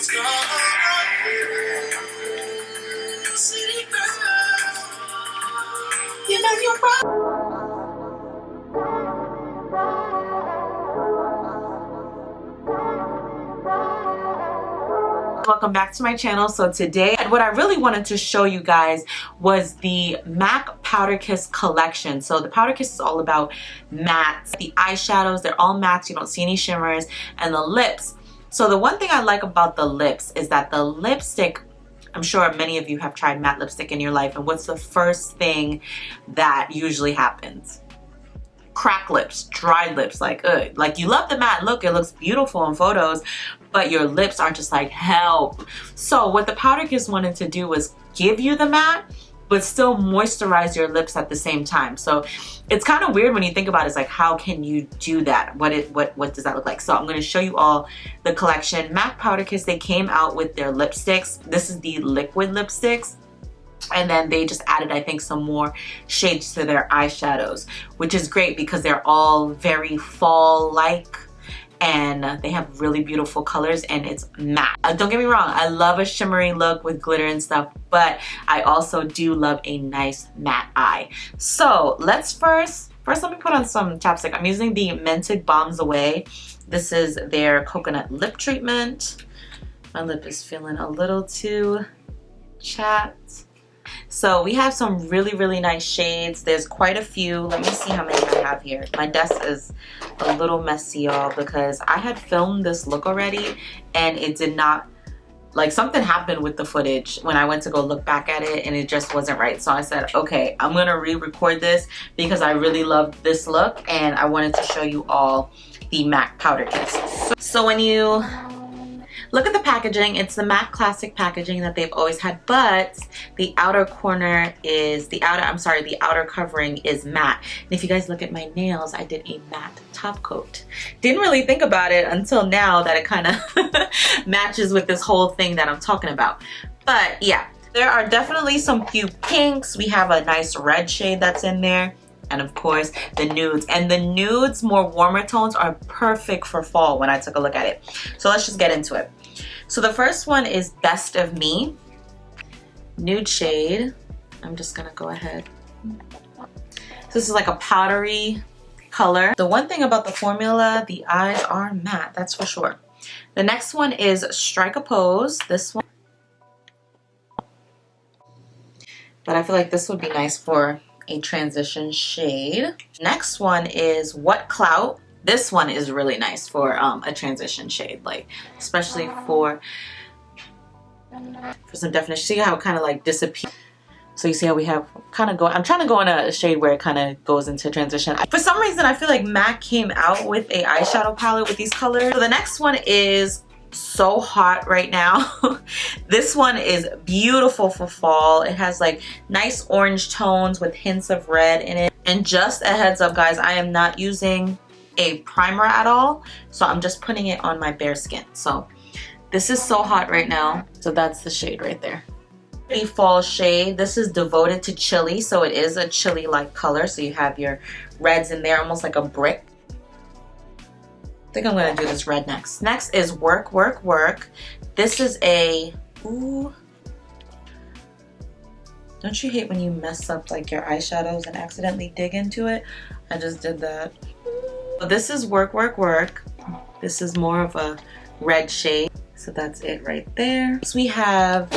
You know you're right. Welcome back to my channel. So today what I really wanted to show you guys was the MAC Powder Kiss collection. So the Powder Kiss is all about mattes. The eyeshadows, they're all mattes, you don't see any shimmers, and the lips. So the one thing I like about the lips is that the lipstick, I'm sure many of you have tried matte lipstick in your life, and what's the first thing that usually happens? Cracked lips, dry lips, like ugh. Like you love the matte look, it looks beautiful in photos, but your lips are just like help. So what the Powder Kiss wanted to do was give you the matte, but still moisturize your lips at the same time. So it's kind of weird when you think about it. It's like, how can you do that? What does that look like? So I'm going to show you all the collection. MAC Powder Kiss, they came out with their lipsticks. This is the liquid lipsticks. And then they just added, I think, some more shades to their eyeshadows, which is great because they're all very fall-like. And they have really beautiful colors, and it's matte. Don't get me wrong, I love a shimmery look with glitter and stuff, but I also do love a nice matte eye. So let's first let me put on some chapstick. I'm using the Mented Bombs Away. This is their coconut lip treatment. My lip is feeling a little too chapped. So we have some really nice shades. There's quite a few. Let me see how many I have here. My desk is a little messy, y'all, because I had filmed this look already and it did not, like, something happened with the footage when I went to go look back at it and it just wasn't right. So I said, okay, I'm gonna re-record this because I really love this look and I wanted to show you all the MAC Powder Kiss. So when you look at the packaging, it's the MAC classic packaging that they've always had, but the outer corner is, the outer covering is matte. And if you guys look at my nails, I did a matte top coat. Didn't really think about it until now that it kind of matches with this whole thing that I'm talking about. But yeah, there are definitely some few pinks. We have a nice red shade that's in there. And of course the nudes, and the nudes, more warmer tones, are perfect for fall when I took a look at it. So let's just get into it. So the first one is Best of Me, nude shade. I'm just gonna go ahead. So this is like a powdery color. The one thing about the formula, the eyes are matte, that's for sure. The next one is Strike a Pose. This one, but I feel like this would be nice for a transition shade. Next one is What Clout. This one is really nice for a transition shade, like especially for some definition. See how it kind of like disappears. So you see how we have kind of go, I'm trying to go in a shade where it kind of goes into transition. For some reason I feel like MAC came out with a eyeshadow palette with these colors. So the next one is So Hot Right Now. This one is beautiful for fall. It has like nice orange tones with hints of red in it. And just a heads up, guys, I am not using a primer at all, so I'm just putting it on my bare skin. So this is So Hot Right Now. So that's the shade right there. A fall shade. This is Devoted to Chili, so it is a chili like color. So you have your reds in there, almost like a brick. I think I'm gonna do this red next. Next is Work, Work, Work. This is a, ooh. Don't you hate when you mess up like your eyeshadows and accidentally dig into it? I just did that. So this is Work, Work, Work. This is more of a red shade. So that's it right there. So we have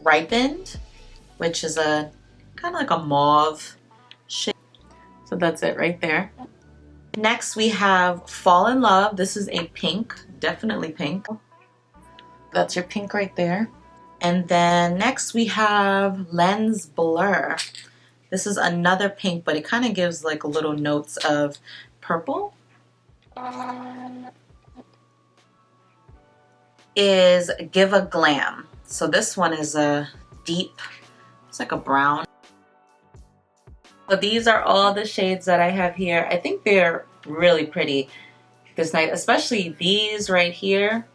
Ripened, which is a kind of like a mauve shade. So that's it right there. Next we have Fall in Love. This is a pink, definitely pink. That's your pink right there. And then next we have Lens Blur. This is another pink, but it kind of gives like little notes of purple. Is Give a Glam. So this one is a deep, it's like a brown. So these are all the shades that I have here. I think they're really pretty this night, especially these right here.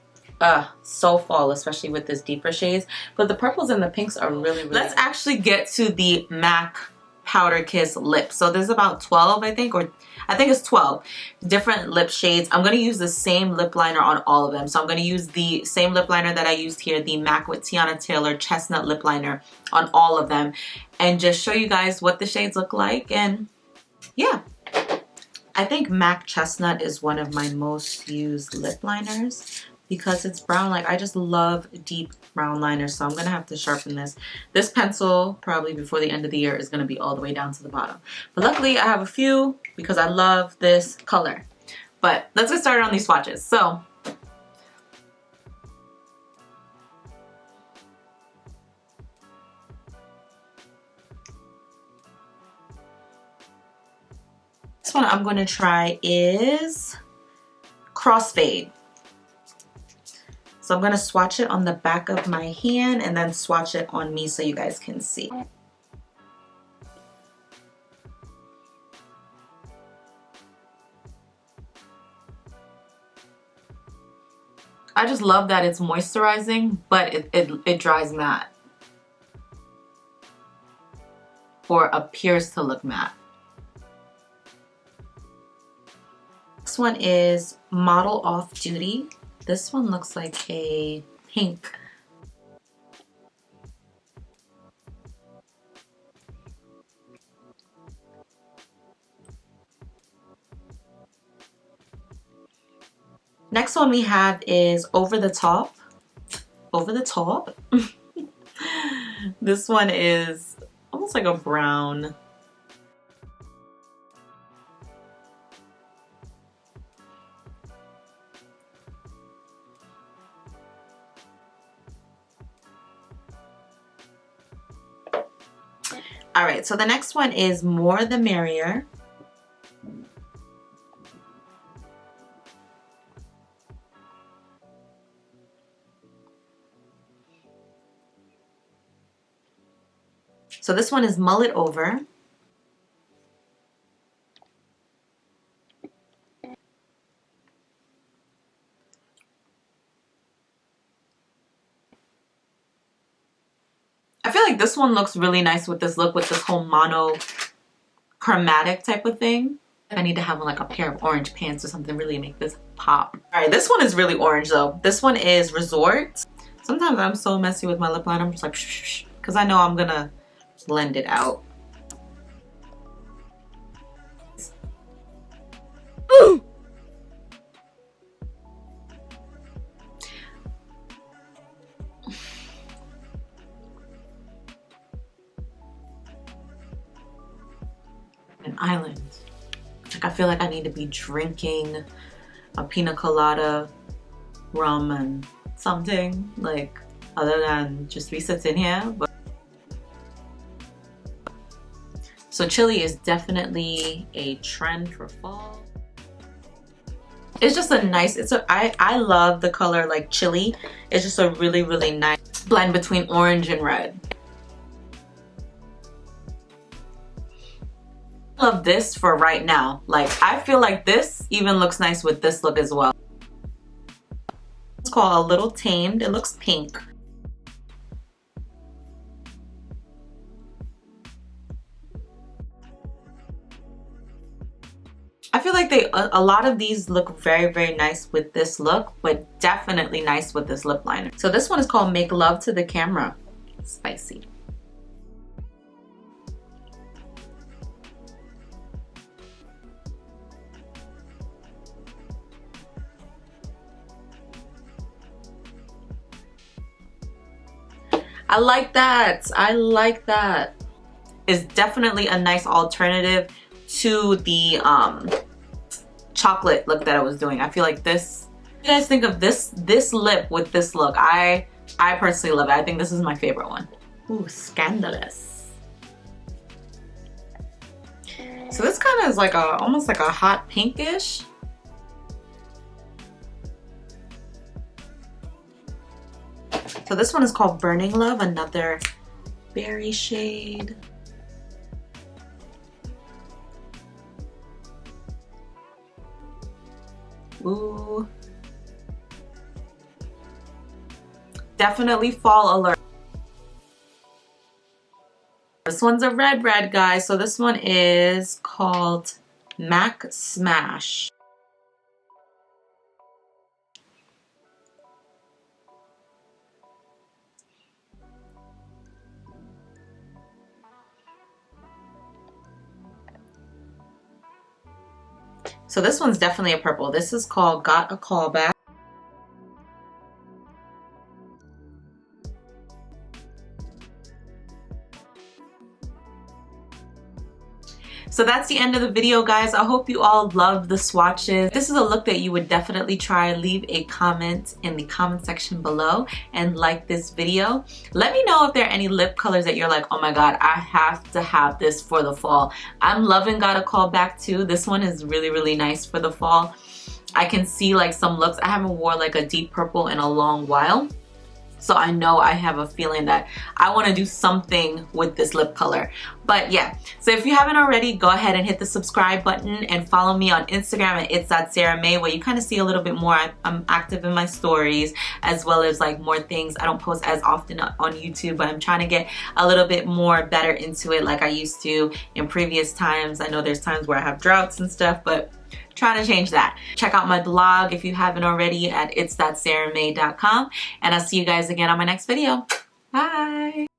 So fall, especially with this deeper shades. But the purples and the pinks are really Let's actually get to the MAC Powder Kiss lips. So there's about 12, I think, or I think it's 12 different lip shades. I'm going to use the same lip liner on all of them. So I'm going to use the same lip liner that I used here, the MAC with Tiana Taylor Chestnut lip liner on all of them, and just show you guys what the shades look like. And yeah, I think MAC Chestnut is one of my most used lip liners because it's brown. Like, I just love deep brown liners, so I'm gonna have to sharpen this. This pencil probably before the end of the year is gonna be all the way down to the bottom. But luckily I have a few because I love this color. But let's get started on these swatches. So this one I'm gonna try is Crossfade. So I'm going to swatch it on the back of my hand and then swatch it on me so you guys can see. I just love that it's moisturizing, but it dries matte. Or appears to look matte. Next one is Model Off Duty. This one looks like a pink. Next one we have is Over the Top. Over the Top. This one is almost like a brown. All right, so the next one is More the Merrier. So this one is Mullet Over. I feel like this one looks really nice with this look, with this whole monochromatic type of thing. I need to have like a pair of orange pants or something really make this pop. All right, this one is really orange though. This one is Resort. Sometimes I'm so messy with my lip liner. I'm just like, shh, because I know I'm gonna blend it out. Ooh. An island. Like, I feel like I need to be drinking a pina colada, rum, and something like other than just be sitting here. But so chili is definitely a trend for fall. It's just a nice, I love the color like chili. It's just a really, really nice blend between orange and red. I love this for right now. Like, I feel like this even looks nice with this look as well. It's called A Little Tamed. It looks pink. I feel like a lot of these look very, very nice with this look, but definitely nice with this lip liner. So this one is called Make Love to the Camera. Spicy. I like that. I like that. It's definitely a nice alternative to the chocolate look that I was doing. I feel like this, what do you guys think of this lip with this look? I personally love it. I think this is my favorite one. Ooh, Scandalous. So this kind of is like almost like a hot pinkish. So this one is called Burning Love, another berry shade. Ooh. Definitely fall alert. This one's a red, guys. So this one is called MAC Smash. So this one's definitely a purple. This is called Got a Callback. So that's the end of the video, guys. I hope you all love the swatches. This is a look that you would definitely try. Leave a comment in the comment section below and like this video. Let me know if there are any lip colors that you're like, oh my god, I have to have this for the fall. I'm loving Got a Callback too. This one is really, really nice for the fall. I can see like some looks. I haven't worn like a deep purple in a long while. So I know I have a feeling that I want to do something with this lip color. But yeah, so if you haven't already, go ahead and hit the subscribe button and follow me on Instagram at its.sarahmay, where you kind of see a little bit more. I'm active in my stories, as well as like more things. I don't post as often on YouTube, but I'm trying to get a little bit more better into it like I used to in previous times. I know there's times where I have droughts and stuff, but trying to change that. Check out my blog if you haven't already at its.sarahmay.com, and I'll see you guys again on my next video. Bye!